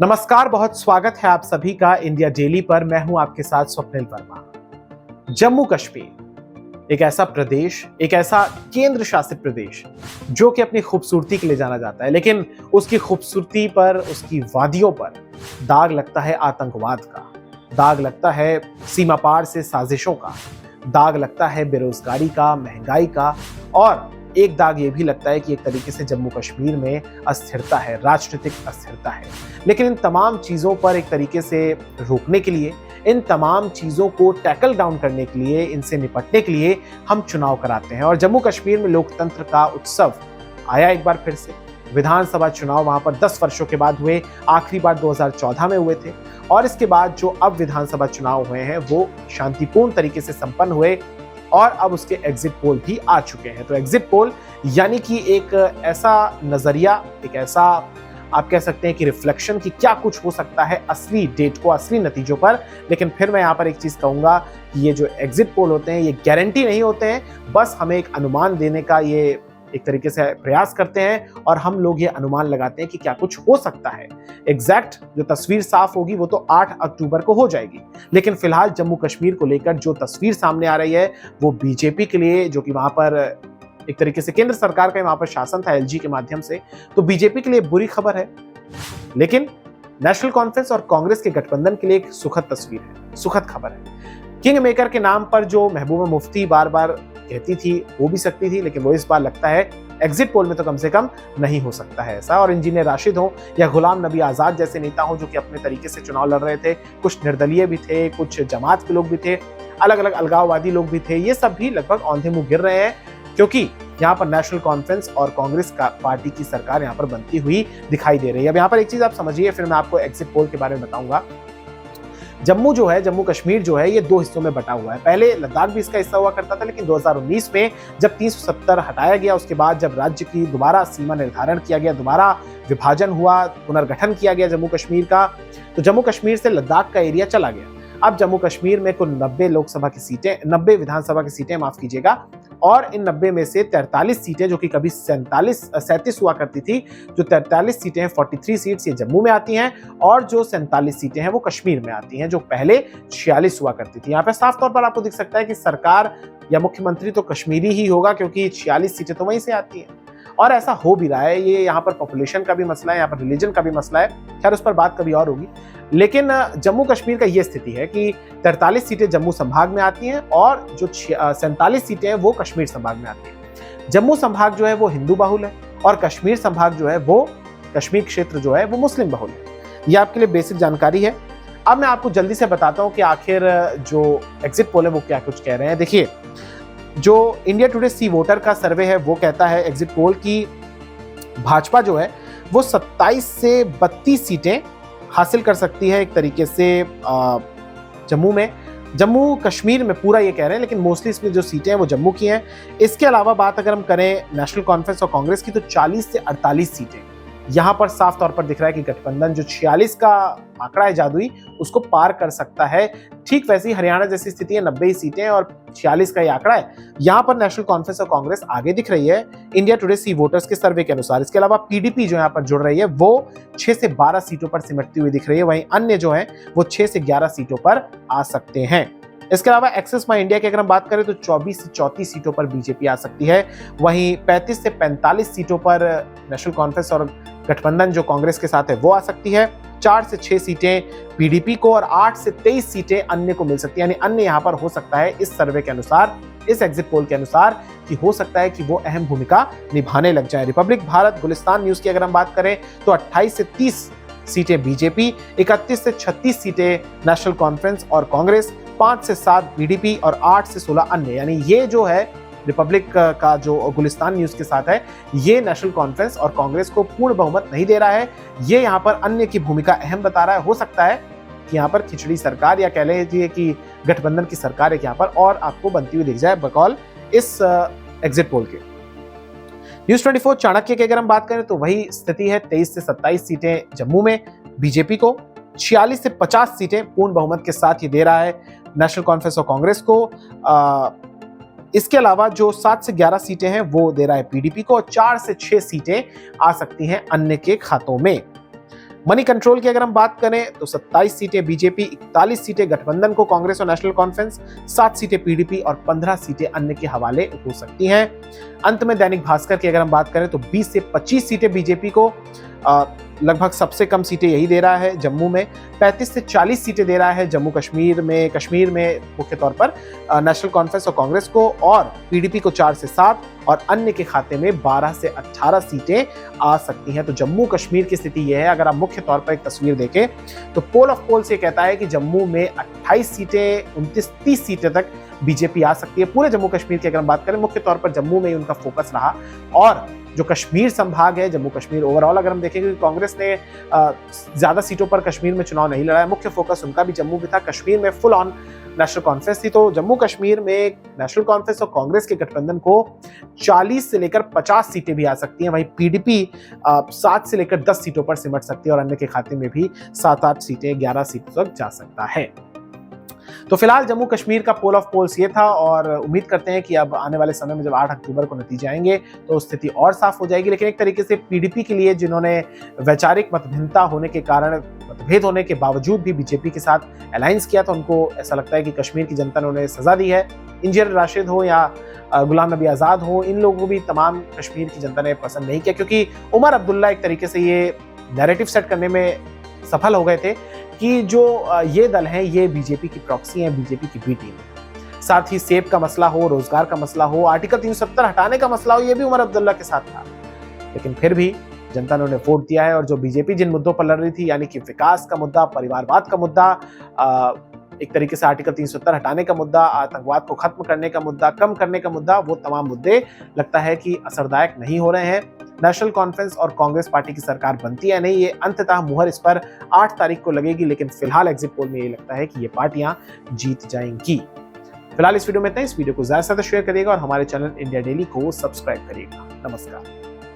नमस्कार, बहुत स्वागत है आप सभी का इंडिया डेली पर। मैं हूं आपके साथ स्वप्निल वर्मा। जम्मू कश्मीर एक ऐसा प्रदेश, एक ऐसा केंद्र शासित प्रदेश जो कि अपनी खूबसूरती के लिए जाना जाता है, लेकिन उसकी खूबसूरती पर, उसकी वादियों पर दाग लगता है आतंकवाद का, दाग लगता है सीमा पार से साजिशों का, दाग लगता है बेरोजगारी का, महंगाई का, और एक दाग ये भी लगता है कि एक तरीके से जम्मू कश्मीर में अस्थिरता है, राजनीतिक अस्थिरता है। लेकिन इन तमाम चीज़ों पर एक तरीके से रोकने के लिए, इन तमाम चीज़ों को टैकल डाउन करने के लिए, इनसे निपटने के लिए हम चुनाव कराते हैं। और जम्मू कश्मीर में लोकतंत्र का उत्सव आया एक बार फिर से। विधानसभा चुनाव वहां पर 10 वर्षों के बाद हुए, आखिरी बार 2014 में हुए थे, और इसके बाद जो अब विधानसभा चुनाव हुए हैं वो शांतिपूर्ण तरीके से संपन्न हुए, और अब उसके एग्जिट पोल भी आ चुके हैं। तो एग्जिट पोल यानी कि एक ऐसा नजरिया, एक ऐसा आप कह सकते हैं कि रिफ्लेक्शन कि क्या कुछ हो सकता है असली डेट को, असली नतीजों पर। लेकिन फिर मैं यहाँ पर एक चीज कहूंगा कि ये जो एग्जिट पोल होते हैं ये गारंटी नहीं होते हैं, बस हमें एक अनुमान देने का ये एक तरीके से प्रयास करते हैं, और हम लोग ये अनुमान लगाते हैं कि क्या कुछ हो सकता है। एग्जैक्ट जो तस्वीर साफ होगी वो तो 8 अक्टूबर को हो जाएगी, लेकिन फिलहाल जम्मू कश्मीर को लेकर जो तस्वीर सामने आ रही है वो बीजेपी के लिए, जो कि वहां पर एक तरीके से केंद्र सरकार का वहां पर शासन था एलजी के माध्यम से, तो बीजेपी के लिए बुरी खबर है। लेकिन नेशनल कॉन्फ्रेंस और कांग्रेस के गठबंधन के लिए एक सुखद तस्वीर है, सुखद खबर है। किंग मेकर के नाम पर जो महबूबा मुफ्ती बार बार कहती थी वो भी सकती थी, लेकिन वो इस बार लगता है एग्जिट पोल में तो कम से कम नहीं हो सकता है ऐसा। और इंजीनियर राशिद हो या गुलाम नबी आजाद जैसे नेता हो जो कि अपने तरीके से चुनाव लड़ रहे थे, कुछ निर्दलीय भी थे, कुछ जमात के लोग भी थे, अलग अलग अलगाववादी लोग भी थे, ये सब भी लगभग औंधे मुंह गिर रहे हैं, क्योंकि यहाँ पर नेशनल कॉन्फ्रेंस और कांग्रेस का पार्टी की सरकार यहाँ पर बनती हुई दिखाई दे रही है। अब यहाँ पर एक चीज आप समझिए, फिर मैं आपको एग्जिट पोल के बारे में बताऊंगा। जम्मू जो है, जम्मू कश्मीर जो है, ये 2 हिस्सों में बटा हुआ है। पहले लद्दाख भी इसका हिस्सा हुआ करता था, लेकिन 2019 में जब 370 हटाया गया, उसके बाद जब राज्य की दोबारा सीमा निर्धारण किया गया, दोबारा विभाजन हुआ, पुनर्गठन किया गया जम्मू कश्मीर का, तो जम्मू कश्मीर से लद्दाख का एरिया चला गया। अब जम्मू कश्मीर में कुल 90 लोकसभा की सीटें, 90 विधानसभा की सीटें, माफ कीजिएगा, और इन 90 में से 43 सीटें, जो कि कभी 37 हुआ करती थी, जो 43 सीटें हैं, 43 सीट्स ये जम्मू में आती हैं, और जो 47 सीटें हैं वो कश्मीर में आती हैं, जो पहले 46 हुआ करती थी। यहाँ पे साफ तौर पर आपको दिख सकता है कि सरकार या मुख्यमंत्री तो कश्मीरी ही होगा, क्योंकि 46 सीटें तो वहीं से आती हैं, और ऐसा हो भी रहा है। ये यहाँ पर पॉपुलेशन का भी मसला है, यहाँ पर रिलीजन का भी मसला है, खैर उस पर बात कभी और होगी। लेकिन जम्मू कश्मीर का ये स्थिति है कि 43 सीटें जम्मू संभाग में आती हैं, और जो 47 सीटें हैं वो कश्मीर संभाग में आती हैं। जम्मू संभाग जो है वो हिंदू बहुल है, और कश्मीर संभाग जो है वो, कश्मीर क्षेत्र जो है वो मुस्लिम बहुल है। ये आपके लिए बेसिक जानकारी है। अब मैं आपको जल्दी से बताता हूँ कि आखिर जो एग्जिट पोल है वो क्या कुछ कह रहे हैं। देखिए, जो इंडिया टुडे सी वोटर का सर्वे है वो कहता है एग्जिट पोल की भाजपा जो है वो 27 से 32 सीटें हासिल कर सकती है एक तरीके से जम्मू में। जम्मू कश्मीर में पूरा ये कह रहे हैं, लेकिन मोस्टली इसमें जो सीटें हैं वो जम्मू की हैं। इसके अलावा बात अगर हम करें नेशनल कॉन्फ्रेंस और कांग्रेस की, तो 40 से 48 सीटें यहाँ पर साफ तौर पर दिख रहा है कि गठबंधन जो 46 का आंकड़ा है जादुई, उसको पार कर सकता है। ठीक वैसे ही हरियाणा जैसी स्थिति है, 90 सीटें और 46 का ये आंकड़ा है। यहाँ पर नेशनल कॉन्फ्रेंस और कांग्रेस आगे दिख रही है इंडिया टुडे सी वोटर्स के सर्वे के अनुसार। इसके अलावा पीडीपी जो यहाँ पर जुड़ रही है वो 6 से 12 सीटों पर सिमटती हुई दिख रही है, वहीं अन्य जो है वो 6 से 11 सीटों पर आ सकते हैं। इसके अलावा एक्सेस माई इंडिया की अगर हम बात करें तो 24 से 34 सीटों पर बीजेपी आ सकती है, वहीं 35 से 45 सीटों पर नेशनल कॉन्फ्रेंस और गठबंधन जो कांग्रेस के साथ है वो आ सकती है, 4 से 6 सीटें पीडीपी को, और 8 से 23 सीटें अन्य को मिल सकती है। यानी अन्य यहाँ पर हो सकता है इस सर्वे के अनुसार, इस एग्जिट पोल के अनुसार, कि हो सकता है कि वो अहम भूमिका निभाने लग जाए। रिपब्लिक भारत, गुलिस्तान न्यूज की अगर हम बात करें तो 28 से 30 सीटें बीजेपी, 31 से 36 सीटें नेशनल कॉन्फ्रेंस और कांग्रेस, 5 से 7 पीडीपी और 8 से 16 अन्य। यानी ये जो है रिपब्लिक का जो गुलिस्तान न्यूज के साथ है, ये नेशनल कॉन्फ्रेंस और कांग्रेस को पूर्ण बहुमत नहीं दे रहा है, ये यहाँ पर अन्य की भूमिका अहम बता रहा है। हो सकता है कि यहाँ पर खिचड़ी सरकार, या कह लीजिए कि गठबंधन की सरकार एक यहाँ पर और आपको बनती हुई दिख जाए बकौल इस एग्जिट पोल के। न्यूज 24 चाणक्य की अगर हम बात करें तो वही स्थिति है, 23 से 27 सीटें जम्मू में बीजेपी को, 46 से 50 सीटें पूर्ण बहुमत के साथ ये दे रहा है नेशनल कॉन्फ्रेंस और कांग्रेस को। इसके अलावा जो 7 से 11 सीटें हैं वो दे रहा है पीडीपी को, और 4 से 6 सीटें आ सकती हैं अन्य के खातों में। मनी कंट्रोल की अगर हम बात करें तो 27 सीटें बीजेपी, 41 सीटें गठबंधन को, कांग्रेस और नेशनल कॉन्फ्रेंस, 7 सीटें पीडीपी और 15 सीटें अन्य के हवाले हो सकती हैं। अंत में दैनिक भास्कर की अगर हम बात करें तो 20 से 25 सीटें बीजेपी को, लगभग सबसे कम सीटें यही दे रहा है जम्मू में। 35 से 40 सीटें दे रहा है जम्मू कश्मीर में मुख्य तौर पर नेशनल कॉन्फ्रेंस और कांग्रेस को, और पीडीपी को 4 से 7 और अन्य के खाते में 12 से 18 सीटें आ सकती हैं। तो जम्मू कश्मीर की स्थिति यह है। अगर आप मुख्य तौर पर एक तस्वीर देखें तो पोल ऑफ पोल्स ये कहता है कि जम्मू में 28 सीटें, 29-30 सीटें तक बीजेपी आ सकती है। पूरे जम्मू कश्मीर की अगर हम बात करें, मुख्य तौर पर जम्मू में ही उनका फोकस रहा। और जो कश्मीर संभाग है, जम्मू कश्मीर ओवरऑल अगर हम देखेंगे, कांग्रेस ने ज्यादा सीटों पर कश्मीर में चुनाव नहीं लड़ा है, मुख्य फोकस उनका भी जम्मू में था। कश्मीर में फुल ऑन नेशनल कॉन्फ्रेंस थी। तो जम्मू कश्मीर में नेशनल कॉन्फ्रेंस और कांग्रेस के गठबंधन को 40 से लेकर 50 सीटें भी आ सकती हैं। वहीं पीडीपी 7 से लेकर 10 सीटों पर सिमट सकती है और अन्य के खाते में भी 7-8 सीटें, 11 सीटों तक जा सकता है। तो फिलहाल जम्मू कश्मीर का पोल ऑफ पोल्स ये था, और उम्मीद करते हैं कि अब आने वाले समय में जब 8 अक्टूबर को नतीजे आएंगे तो स्थिति और साफ हो जाएगी। लेकिन एक तरीके से पीडीपी के लिए, जिन्होंने वैचारिक मतभिन्नता होने के कारण, मतभेद होने के बावजूद भी बीजेपी के साथ अलायंस किया था, उनको ऐसा लगता है कि कश्मीर की जनता ने उन्हें सजा दी है। इंजीनियर राशिद हो या गुलाम नबी आज़ाद हो, इन लोगों को भी तमाम कश्मीर की जनता ने पसंद नहीं किया, क्योंकि उमर अब्दुल्ला एक तरीके से ये नैरेटिव सेट करने में सफल हो गए थे कि जो ये दल हैं ये बीजेपी की प्रॉक्सी हैं, बीजेपी की बी टीम है। साथ ही सेब का मसला हो, रोजगार का मसला हो, आर्टिकल 370 हटाने का मसला हो, ये भी उमर अब्दुल्ला के साथ था। लेकिन फिर भी जनता ने उन्हें वोट दिया है, और जो बीजेपी जिन मुद्दों पर लड़ रही थी, यानी कि विकास का मुद्दा, परिवारवाद का मुद्दा, एक तरीके से आर्टिकल 370 हटाने का मुद्दा, आतंकवाद को खत्म करने का मुद्दा, कम करने का मुद्दा, वो तमाम मुद्दे लगता है कि असरदायक नहीं हो रहे हैं। नेशनल कॉन्फ्रेंस और कांग्रेस पार्टी की सरकार बनती है नहीं, ये अंततः मुहर इस पर 8 तारीख को लगेगी। लेकिन फिलहाल एग्जिट पोल में ये लगता है कि ये पार्टियां जीत जाएंगी। फिलहाल इस वीडियो में इतना ही। इस वीडियो को ज्यादा से ज्यादा शेयर करिएगा और हमारे चैनल इंडिया डेली को सब्सक्राइब करिएगा। नमस्कार।